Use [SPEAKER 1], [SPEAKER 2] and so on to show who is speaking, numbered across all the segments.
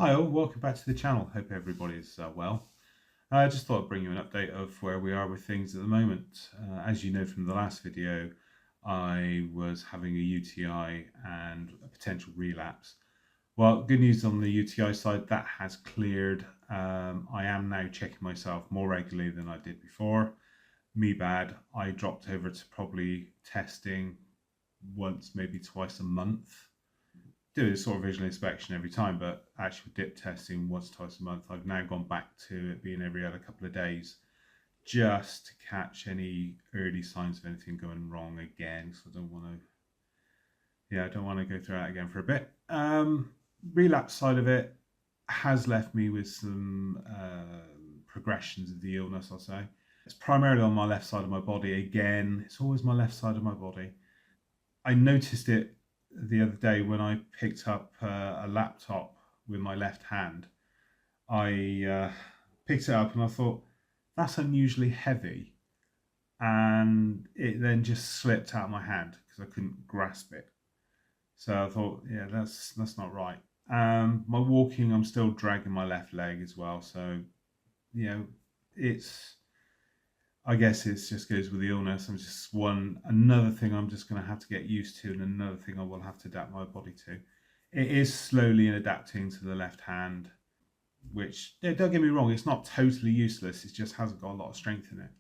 [SPEAKER 1] Hi all, welcome back to the channel. Hope everybody's well. I just thought I'd bring you an update of where we are with things at the moment. As you know from the last video, I was having a UTI and a potential relapse. Well, good news on the UTI side, that has cleared. I am now checking myself more regularly than I did before. Me bad, I dropped over to probably testing once, maybe twice a month. Do a sort of visual inspection every time, but actual dip testing once, twice a month. I've now gone back to it being every other couple of days just to catch any early signs of anything going wrong again. So I don't want to, I don't want to go through that again for a bit. Relapse side of it has left me with some progressions of the illness, I'll say. It's primarily on my left side of my body. Again, it's always my left side of my body. I noticed it the other day when I picked up a laptop with my left hand. I picked it up and I thought, that's unusually heavy. And it then just slipped out of my hand because I couldn't grasp it. So I thought, yeah, that's not right. My walking, I'm still dragging my left leg as well. So, I guess it just goes with the illness. I'm just another thing I'm just going to have to get used to, and another thing I will have to adapt my body to. It is slowly adapting to the left hand, which, don't get me wrong, it's not totally useless. It just hasn't got a lot of strength in it.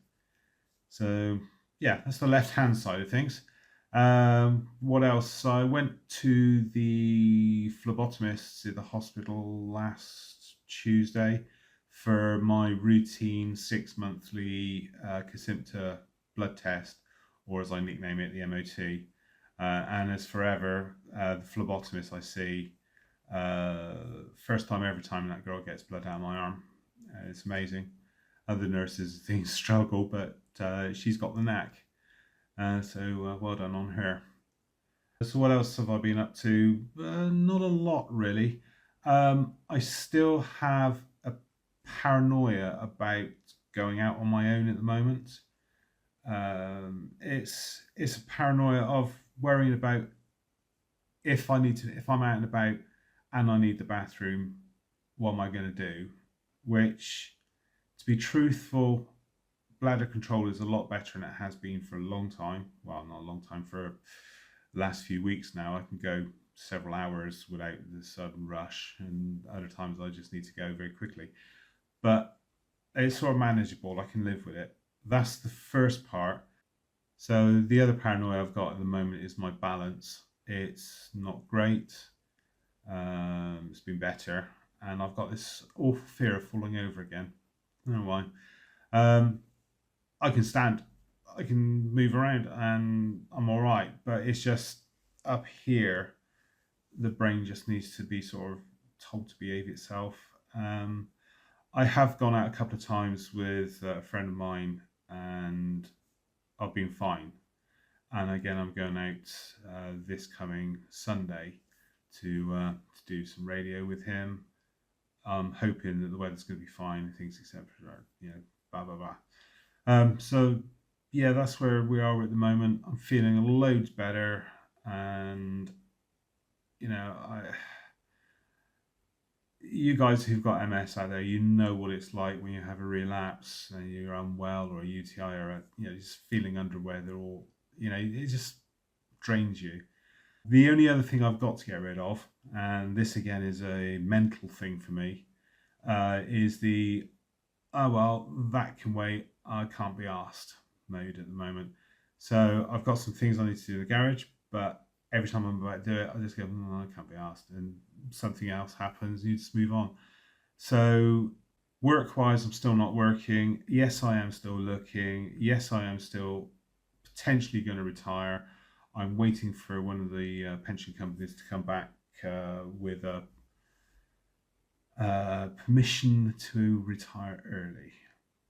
[SPEAKER 1] So yeah, that's the left hand side of things. What else? I went to the phlebotomist at the hospital last Tuesday for my routine 6-monthly Kesimpta blood test, or as I nickname it, the MOT. And as forever, the phlebotomist I see, first time every time that girl gets blood out of my arm. It's amazing. Other nurses things struggle, but she's got the knack. So well done on her. So what else have I been up to? Not a lot really. I still have a paranoia about going out on my own at the moment. It's a paranoia of worrying about if I'm out and about and I need the bathroom, what am I going to do? Which, to be truthful, bladder control is a lot better than it has been for a long time. Well, not a long time, for the last few weeks now. I can go several hours without the sudden rush, and other times I just need to go very quickly. But it's sort of manageable. I can live with it. That's the first part. So the other paranoia I've got at the moment is my balance. It's not great. It's been better, and I've got this awful fear of falling over again. I don't know why. I can stand, I can move around, and I'm all right. But it's just up here, the brain just needs to be sort of told to behave itself. I have gone out a couple of times with a friend of mine, and I've been fine. And again, I'm going out this coming Sunday to do some radio with him. I'm hoping that the weather's going to be fine, things etc. Blah blah blah. So yeah, that's where we are at the moment. I'm feeling loads better, and you guys who've got MS out there, you know what it's like when you have a relapse and you're unwell, or a UTI, or just feeling under weather, or it just drains you. The only other thing I've got to get rid of, and this again is a mental thing for me, is the that can wait, I can't be asked mode at the moment. So I've got some things I need to do in the garage, but every time I'm about to do it, I just go, I can't be asked, and something else happens, you just move on. So work-wise, I'm still not working. Yes, I am still looking. Yes, I am still potentially going to retire. I'm waiting for one of the pension companies to come back with a permission to retire early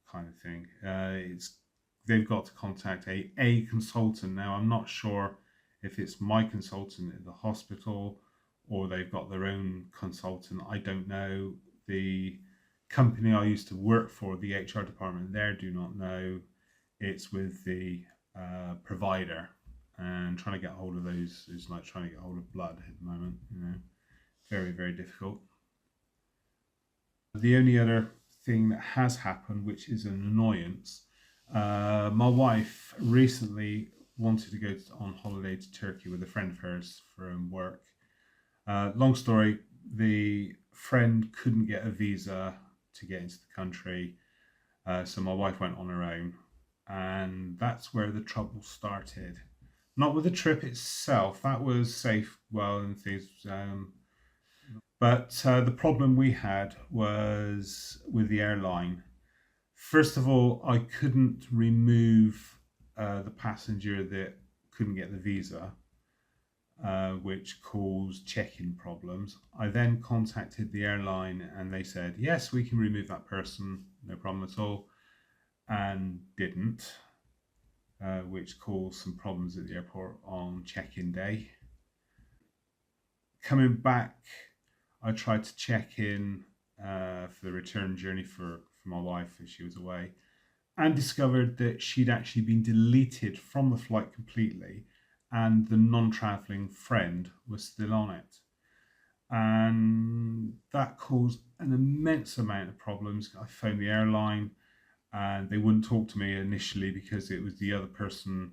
[SPEAKER 1] kind of thing. They've got to contact a consultant. Now, I'm not sure if it's my consultant at the hospital or they've got their own consultant. I don't know. The company I used to work for, the HR department there, do not know. It's with the provider, and trying to get hold of those is like trying to get hold of blood at the moment. Very, very difficult. The only other thing that has happened, which is an annoyance, my wife recently wanted to go on holiday to Turkey with a friend of hers from work. Long story, the friend couldn't get a visa to get into the country, so my wife went on her own, and that's where the trouble started. Not with the trip itself, that was safe, well, and things. But the problem we had was with the airline. First of all, I couldn't remove the passenger that couldn't get the visa, which caused check-in problems. I then contacted the airline and they said, yes, we can remove that person, no problem at all, and didn't, which caused some problems at the airport on check-in day. Coming back, I tried to check in for the return journey for my wife as she was away, and discovered that she'd actually been deleted from the flight completely, and the non-traveling friend was still on it. And that caused an immense amount of problems. I phoned the airline and they wouldn't talk to me initially because it was the other person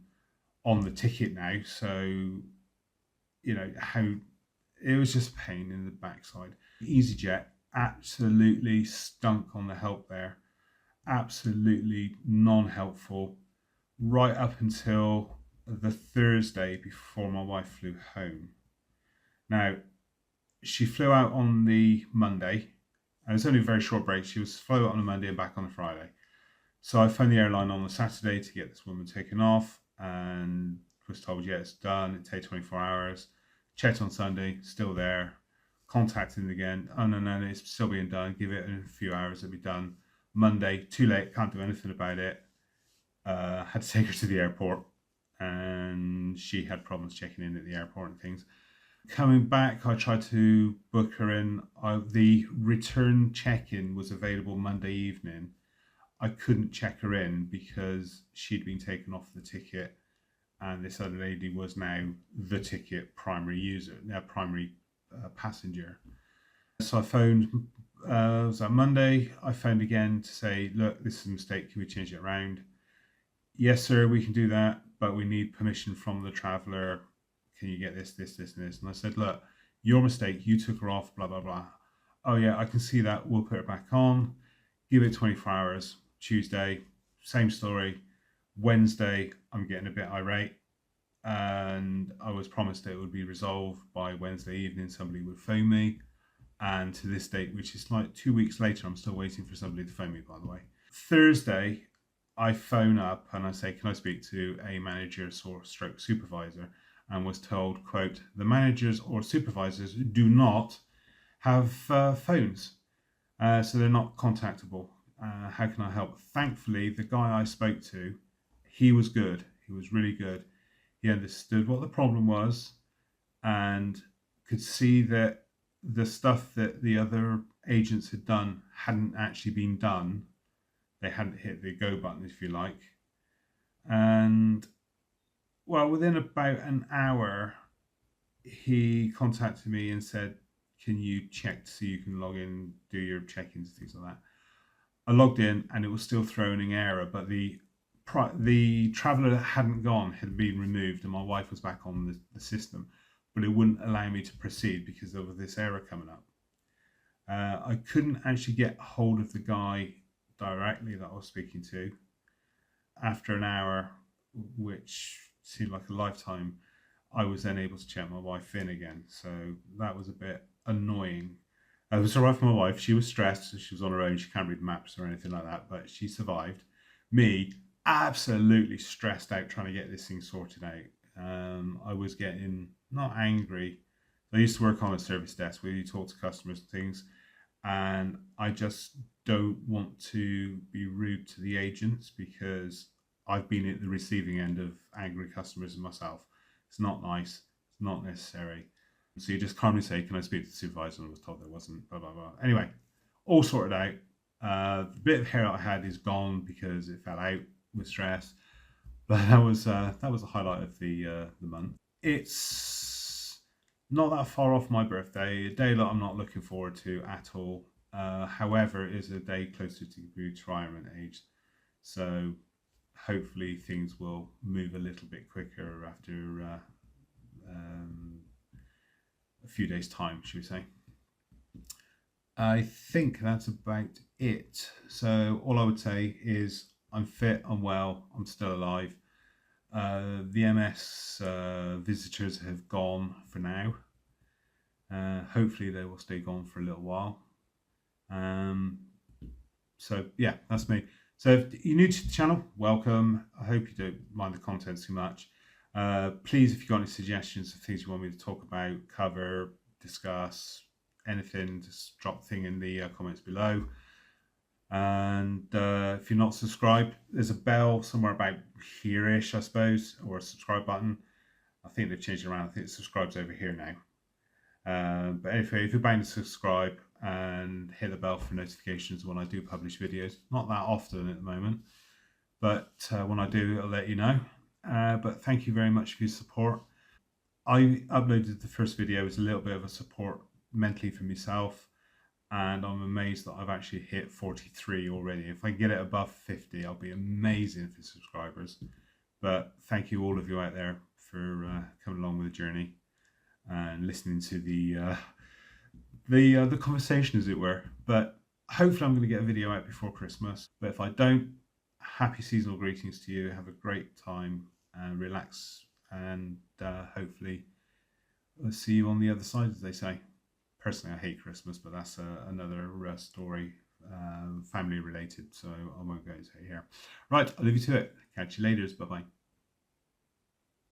[SPEAKER 1] on the ticket now. So, how it was just a pain in the backside. EasyJet absolutely stunk on the help there. Absolutely non-helpful right up until the Thursday before my wife flew home. Now, she flew out on the Monday, and it's only a very short break. She was flew out on a Monday and back on the Friday. So I phoned the airline on the Saturday to get this woman taken off, and was told, yeah, it's done. It takes 24 hours. Checked on Sunday, still there. Contacted them again. Oh, no, it's still being done. Give it a few hours, it'll be done. Monday, too late, can't do anything about it. Had to take her to the airport, and she had problems checking in at the airport and things. Coming back, I tried to book her in. The return check-in was available Monday evening. I couldn't check her in because she'd been taken off the ticket, and this other lady was now the ticket primary user, now primary passenger. So I phoned. It was that Monday. I phoned again to say, look, this is a mistake. Can we change it around? Yes, sir, we can do that, but we need permission from the traveller. Can you get this, and this? And I said, look, your mistake. You took her off, blah, blah, blah. Oh, yeah, I can see that. We'll put her back on. Give it 24 hours. Tuesday, same story. Wednesday, I'm getting a bit irate. And I was promised that it would be resolved by Wednesday evening. Somebody would phone me. And to this date, which is like 2 weeks later, I'm still waiting for somebody to phone me, by the way. Thursday, I phone up and I say, can I speak to a manager or stroke supervisor? And was told, quote, the managers or supervisors do not have phones, so they're not contactable. How can I help? Thankfully, the guy I spoke to, he was good. He was really good. He understood what the problem was and could see that the stuff that the other agents had done hadn't actually been done. They hadn't hit the go button, if you like. And well, within about an hour, he contacted me and said, can you check to see you can log in, do your check-ins, things like that. I logged in and it was still throwing an error, but the traveller that hadn't gone had been removed and my wife was back on the system, but it wouldn't allow me to proceed because there was this error coming up. I couldn't actually get hold of the guy directly that I was speaking to. After an hour, which seemed like a lifetime, I was then able to check my wife in again. So that was a bit annoying. It was all right for my wife. She was stressed. She was on her own. She can't read maps or anything like that, but she survived. Me, absolutely stressed out trying to get this thing sorted out. I was getting not angry. I used to work on a service desk where you talk to customers and things, and I just don't want to be rude to the agents because I've been at the receiving end of angry customers myself. It's not nice. It's not necessary. So you just calmly say, can I speak to the supervisor? And I was told there wasn't, blah, blah, blah. Anyway, all sorted out. The bit of hair I had is gone because it fell out with stress. But that was a highlight of the month. It's not that far off my birthday, a day that I'm not looking forward to at all. However, it is a day closer to retirement age, so hopefully things will move a little bit quicker after um, a few days' time, should we say. I think that's about it. So all I would say is I'm fit, I'm well, I'm still alive. The MS visitors have gone for now. Hopefully they will stay gone for a little while. Um, so yeah, that's me. So if you're new to the channel, welcome. I hope you don't mind the content too much. Please, if you've got any suggestions of things you want me to talk about, cover, discuss, anything, just drop the thing in the comments below. And if you're not subscribed, there's a bell somewhere about here-ish, I suppose, or a subscribe button. I think they've changed it around. I think it subscribes over here now. But anyway, if you're bound to subscribe and hit the bell for notifications when I do publish videos, not that often at the moment, but when I do, I'll let you know. But thank you very much for your support. I uploaded the first video as a little bit of a support mentally for myself, and I'm amazed that I've actually hit 43 already. If I get it above 50, I'll be amazing for subscribers. But thank you all of you out there for coming along with the journey and listening to the conversation, as it were. But hopefully I'm going to get a video out before Christmas. But if I don't, happy seasonal greetings to you. Have a great time and relax, and hopefully I'll see you on the other side, as they say. Personally, I hate Christmas, but that's another story, family related, so I won't go into it here. Right, I'll leave you to it. Catch you later. Bye bye.